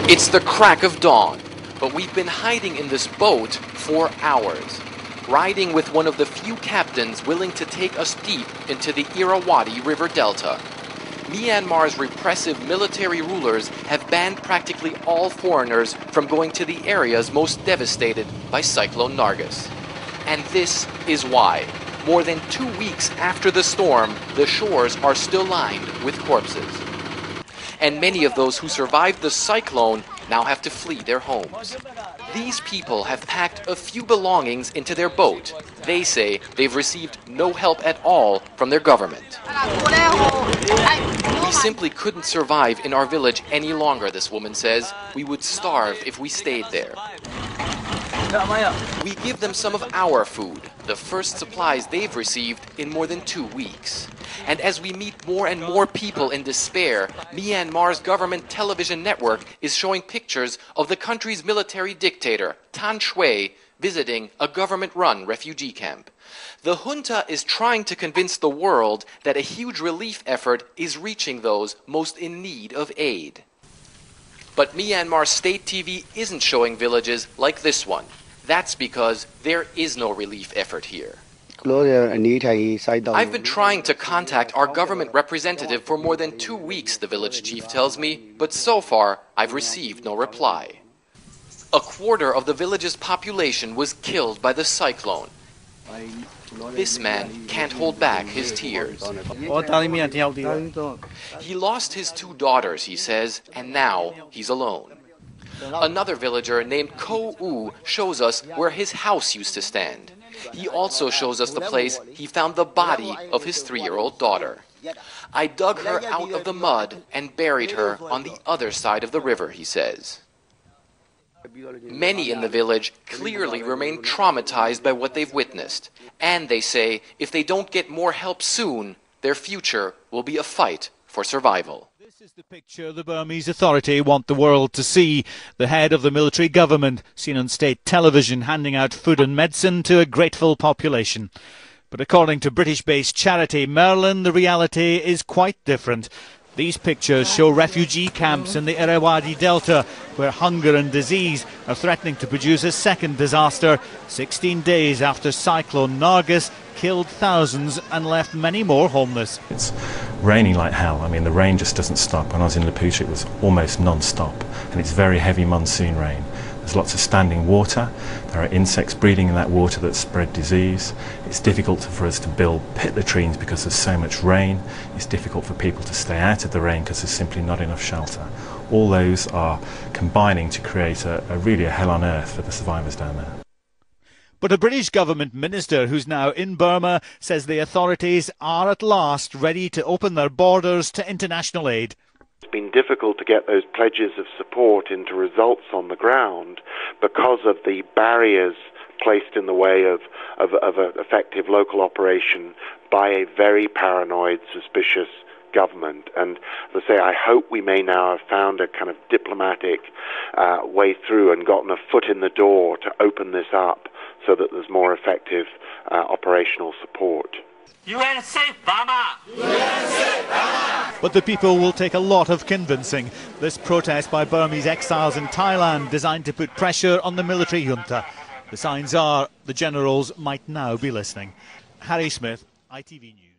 It's the crack of dawn, but we've been hiding in this boat for hours, riding with one of the few captains willing to take us deep into the Irrawaddy River Delta. Myanmar's repressive military rulers have banned practically all foreigners from going to the areas most devastated by Cyclone Nargis. And this is why. More than 2 weeks after the storm, the shores are still lined with corpses. And many of those who survived the cyclone now have to flee their homes. These people have packed a few belongings into their boat. They say they've received no help at all from their government. We simply couldn't survive in our village any longer, this woman says. We would starve if we stayed there. We give them some of our food, the first supplies they've received in more than 2 weeks. And as we meet more and more people in despair, Myanmar's government television network is showing pictures of the country's military dictator, Shwe, visiting a government-run refugee camp. The junta is trying to convince the world that a huge relief effort is reaching those most in need of aid. But Myanmar state TV isn't showing villages like this one. That's because there is no relief effort here. I've been trying to contact our government representative for more than 2 weeks, the village chief tells me, but so far I've received no reply. A quarter of the village's population was killed by the cyclone. This man can't hold back his tears. He lost his 2 daughters, he says, and now he's alone. Another villager named Ko-U shows us where his house used to stand. He also shows us the place he found the body of his 3-year-old daughter. I dug her out of the mud and buried her on the other side of the river, he says. Many in the village clearly remain traumatized by what they've witnessed. And they say if they don't get more help soon, their future will be a fight for survival. This is the picture the Burmese Authority want the world to see. The head of the military government seen on state television handing out food and medicine to a grateful population. But according to British-based charity Merlin, the reality is quite different. These pictures show refugee camps in the Irrawaddy Delta where hunger and disease are threatening to produce a second disaster 16 days after Cyclone Nargis killed thousands and left many more homeless. It's raining like hell. I mean, the rain just doesn't stop. When I was in Laputa, it was almost non-stop, and it's very heavy monsoon rain. There's lots of standing water. There are insects breeding in that water that spread disease. It's difficult for us to build pit latrines because there's so much rain. It's difficult for people to stay out of the rain because there's simply not enough shelter. All those are combining to create really a hell on earth for the survivors down there. But a British government minister who's now in Burma says the authorities are at last ready to open their borders to international aid. It's been difficult to get those pledges of support into results on the ground because of the barriers placed in the way of an effective local operation by a very paranoid, suspicious government. And as I say, I hope we may now have found a kind of diplomatic way through and gotten a foot in the door to open this up so that there's more effective operational support. USA Burma! USA Burma! But the people will take a lot of convincing. This protest by Burmese exiles in Thailand designed to put pressure on the military junta. The signs are the generals might now be listening. Harry Smith, ITV News.